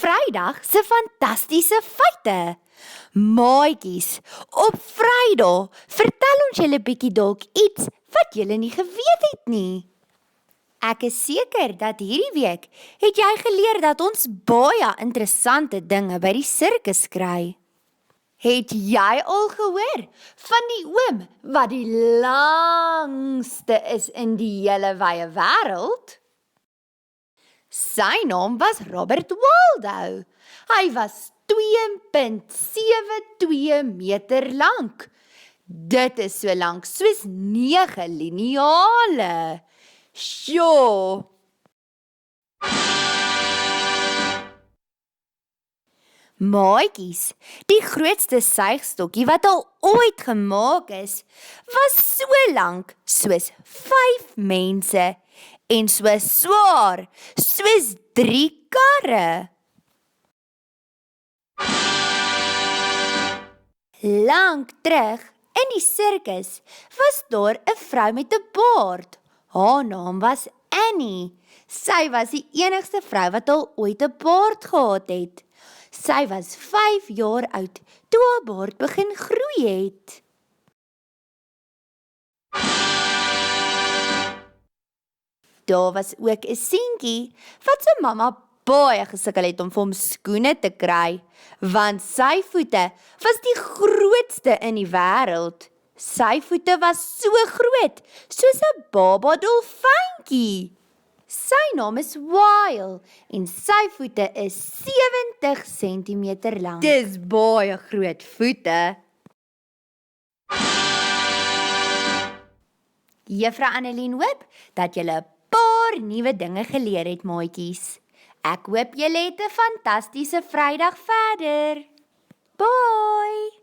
Vrydag se fantastiese feite. Maatjies, op Vrydag vertel ons julle bietjie dalk iets wat julle nie geweet het nie. Ek is seker dat hierdie week het jy geleer dat ons baie interessante dinge by die sirkus kry. Het jy al gehoor van die oom wat die langste is in die hele wye wêreld? Sy naam was Robert Waldo. Hy was 2,72 meter lank. Dit is so lank soos 9 liniale. Sjoe! Maatjies, die grootste suigstokkie wat al ooit gemaak is, was so lank soos 5 mense en so swaar soos 3 karre. Lank terug in die sirkus was daar 'n vrou met 'n baard. Haar naam was Annie. Sy was die enigste vrou wat al ooit 'n baard gehad het. Sy was 5 jaar oud toe haar baard begin groei het. Daar was ook 'n seentjie wat sy mamma baie gesukkel het om vir hom skoene te kry, want sy voete was die grootste in die wêreld. Sy voete was so groot, soos 'n baba dolfyntjie. Sy naam is Wile en sy voete is 70 cm lank. Dis baie groot voete. Juffrou Annelien hoop dat julle 'n paar nuwe dinge geleer het, maatjies. Ek hoop julle het 'n fantastiese Vrydag verder.